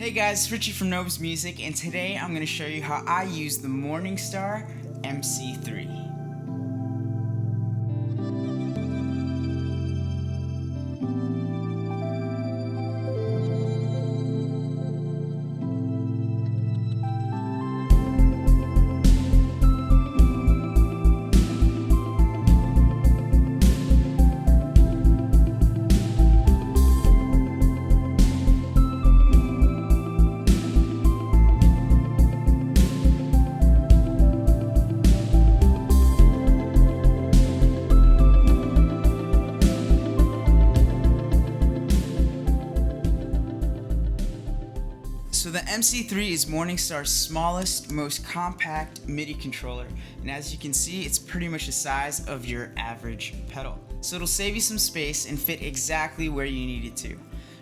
Hey guys, it's Richie from Nova's Music, and today I'm going to show you how I use the Morningstar MC3. So the MC3 is Morningstar's smallest, most compact MIDI controller, and as you can see, it's pretty much the size of your average pedal. So it'll save you some space and fit exactly where you need it to.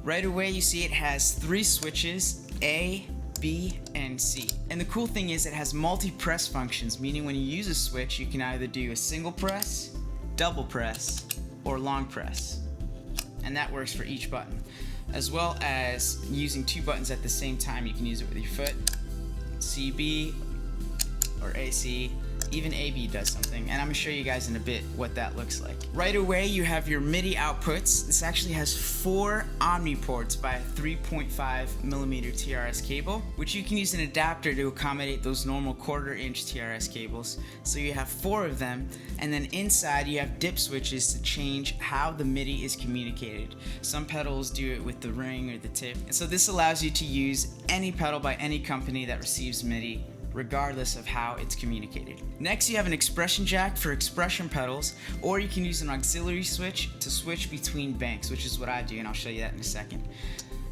Right away you see it has 3 switches, A, B, and C. And the cool thing is it has multi-press functions, meaning when you use a switch you can either do a single press, double press, or long press. And that works for each button. As well as using 2 buttons at the same time, you can use it with your foot, CB or AC, even AB does something, and I'm going to show you guys in a bit what that looks like. Right away you have your MIDI outputs. This actually has 4 Omni ports by a 3.5mm TRS cable, which you can use an adapter to accommodate those normal 1/4-inch TRS cables. So you have 4 of them, and then inside you have dip switches to change how the MIDI is communicated. Some pedals do it with the ring or the tip, and so this allows you to use any pedal by any company that receives MIDI, regardless of how it's communicated. Next you have an expression jack for expression pedals, or you can use an auxiliary switch to switch between banks, which is what I do, and I'll show you that in a second.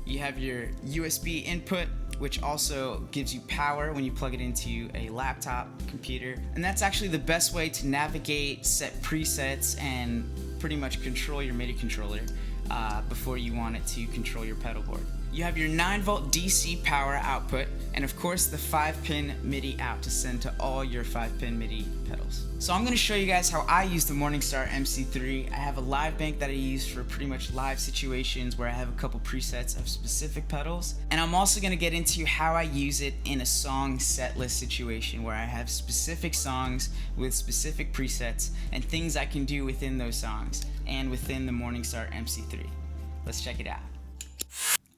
You have your USB input, which also gives you power when you plug it into a laptop computer, and that's actually the best way to navigate, set presets, and pretty much control your MIDI controller before you want it to control your pedal board. You have your 9-volt DC power output, and of course the 5-pin MIDI out to send to all your 5-pin MIDI pedals. So I'm going to show you guys how I use the Morningstar MC3. I have a live bank that I use for pretty much live situations where I have a couple presets of specific pedals, and I'm also going to get into how I use it in a song set list situation where I have specific songs with specific presets and things I can do within those songs and within the Morningstar MC3. Let's check it out.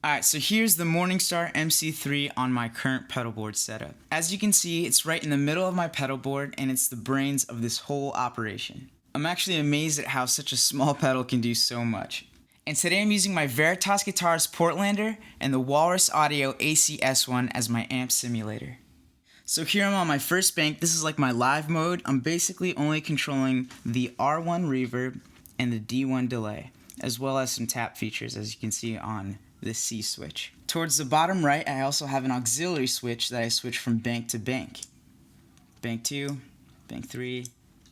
Alright, so here's the Morningstar MC3 on my current pedal board setup. As you can see, it's right in the middle of my pedal board, and it's the brains of this whole operation. I'm actually amazed at how such a small pedal can do so much. And today I'm using my Veritas Guitars Portlander and the Walrus Audio ACS1 as my amp simulator. So here I'm on my first bank. This is like my live mode. I'm basically only controlling the R1 reverb and the D1 delay, as well as some tap features, as you can see on the C switch. Towards the bottom right, I also have an auxiliary switch that I switch from bank to bank. Bank 2, bank 3,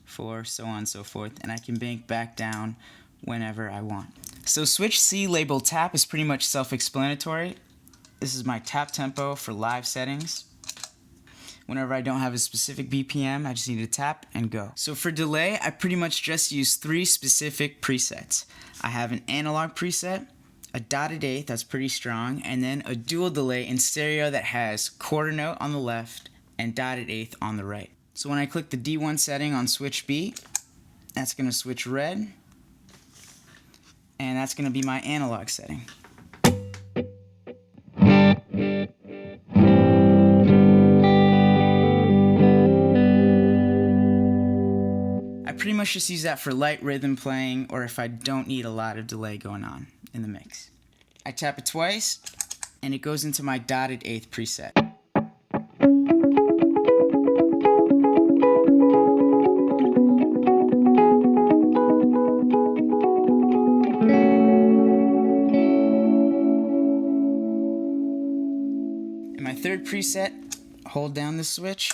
4, so on and so forth, and I can bank back down whenever I want. So switch C labeled tap is pretty much self-explanatory. This is my tap tempo for live settings. Whenever I don't have a specific BPM, I just need to tap and go. So for delay, I pretty much just use 3 specific presets. I have an analog preset, a dotted eighth that's pretty strong, and then a dual delay in stereo that has 1/4 note on the left and dotted eighth on the right. So when I click the D1 setting on switch B, that's going to switch red, and that's going to be my analog setting. I pretty much just use that for light rhythm playing, or if I don't need a lot of delay going on in the mix. I tap it twice, and it goes into my dotted eighth preset. In my third preset, hold down the switch,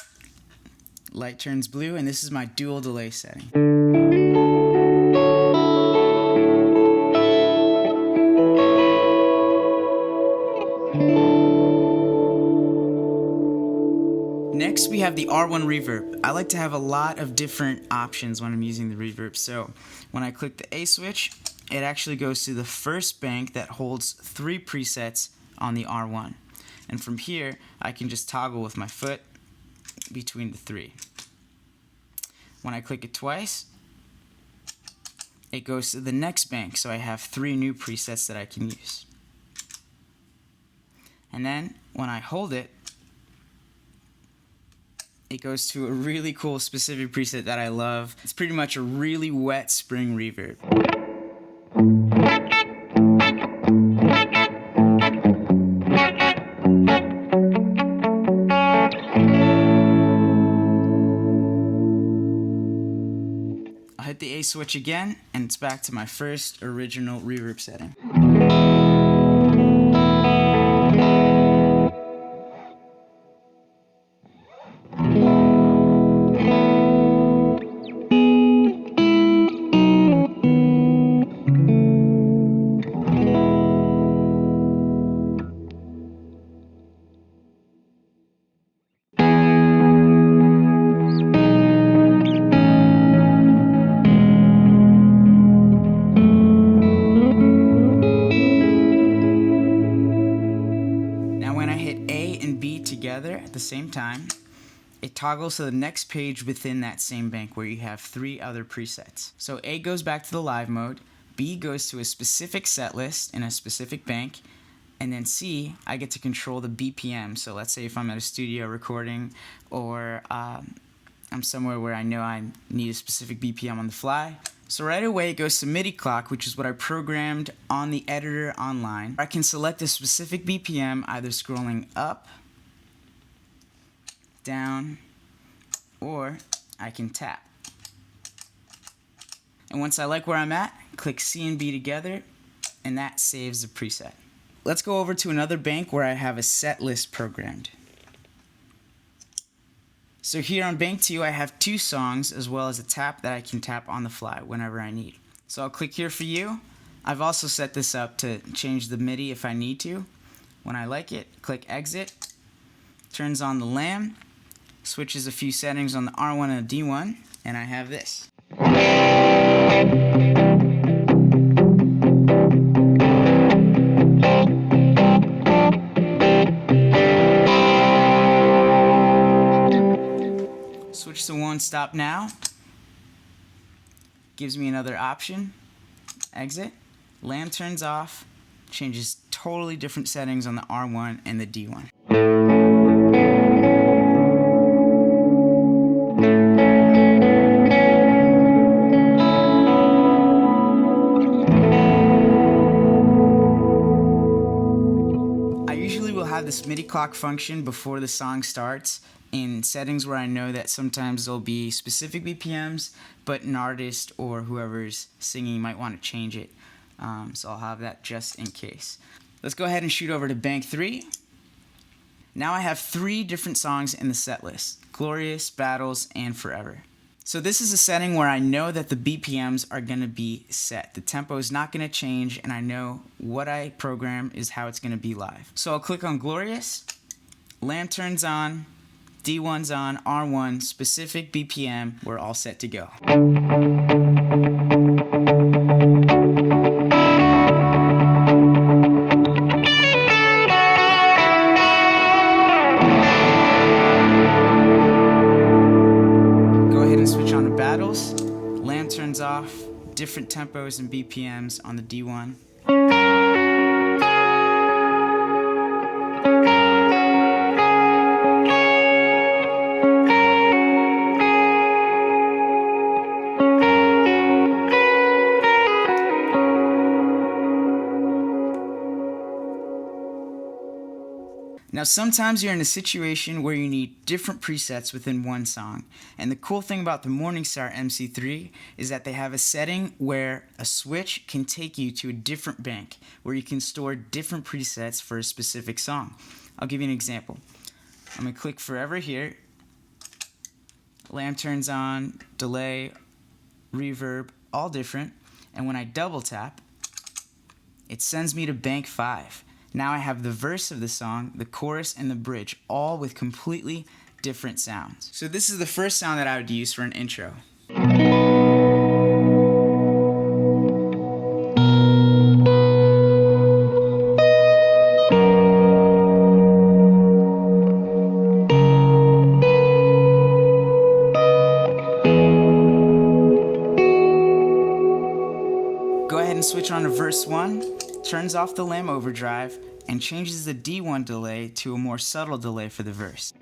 light turns blue, and this is my dual delay setting. Next we have the R1 reverb. I like to have a lot of different options when I'm using the reverb, so when I click the A switch, it actually goes to the first bank that holds 3 presets on the R1. And from here, I can just toggle with my foot between the three. When I click it twice, it goes to the next bank, so I have 3 new presets that I can use. And then when I hold it, it goes to a really cool specific preset that I love. It's pretty much a really wet spring reverb. I'll hit the Aux Switch again, and it's back to my first original reverb setting. Together at the same time, it toggles to the next page within that same bank where you have 3 other presets. So A goes back to the live mode, B goes to a specific set list in a specific bank, and then C, I get to control the BPM. So let's say if I'm at a studio recording, or I'm somewhere where I know I need a specific BPM on the fly. So right away it goes to Midi Clock, which is what I programmed on the editor online. I can select a specific BPM, either scrolling up, down, or I can tap. And once I like where I'm at, click C and B together, and that saves the preset. Let's go over to another bank where I have a set list programmed. So here on bank 2, I have 2 songs as well as a tap that I can tap on the fly whenever I need. So I'll click here for you. I've also set this up to change the MIDI if I need to. When I like it, click exit, turns on the lamb, switches a few settings on the R1 and the D1, and I have this. Switch to one stop now. Gives me another option. Exit. Lamb turns off. Changes totally different settings on the R1 and the D1. This MIDI clock function before the song starts in settings where I know that sometimes there'll be specific BPMs, but an artist or whoever's singing might want to change it. So I'll have that just in case. Let's go ahead and shoot over to bank 3. Now I have 3 different songs in the set list: Glorious, Battles, and Forever. So this is a setting where I know that the BPMs are going to be set. The tempo is not going to change, and I know what I program is how it's going to be live. So I'll click on Glorious, lamb turns on, D1's on, R1, specific BPM, we're all set to go. Lamb turns off, different tempos and BPMs on the D1. Now sometimes you're in a situation where you need different presets within one song, and the cool thing about the Morningstar MC3 is that they have a setting where a switch can take you to a different bank where you can store different presets for a specific song. I'll give you an example. I'm going to click Forever here, lamb turns on, delay, reverb, all different, and when I double tap, it sends me to bank 5. Now I have the verse of the song, the chorus, and the bridge, all with completely different sounds. So this is the first sound that I would use for an intro. switch on to verse 1, turns off the lamb overdrive, and changes the D1 delay to a more subtle delay for the verse.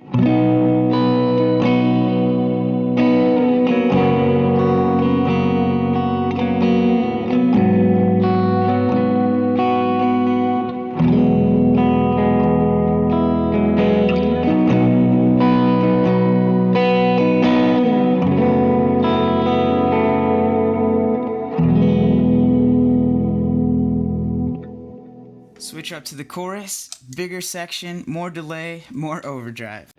Switch up to the chorus, bigger section, more delay, more overdrive.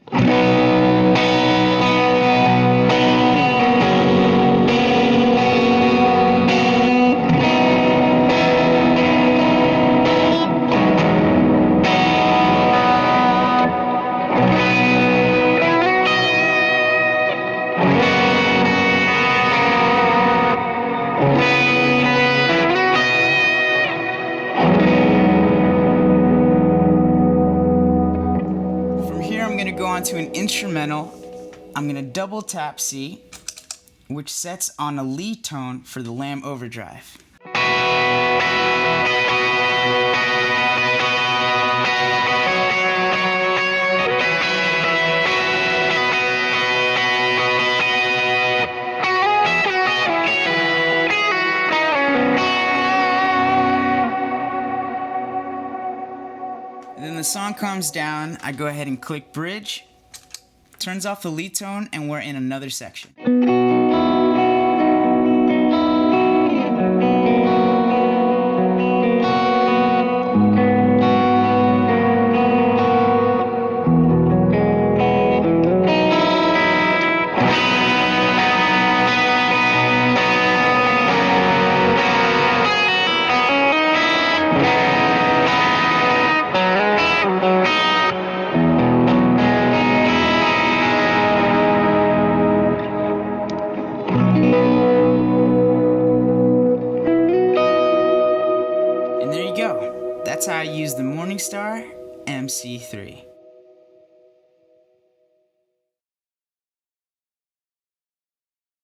Go on to an instrumental. I'm going to double tap C, which sets on a lead tone for the lamb overdrive. Then the song comes down, I go ahead and click bridge, turns off the lead tone, and we're in another section. And there you go. That's how I use the Morningstar MC3.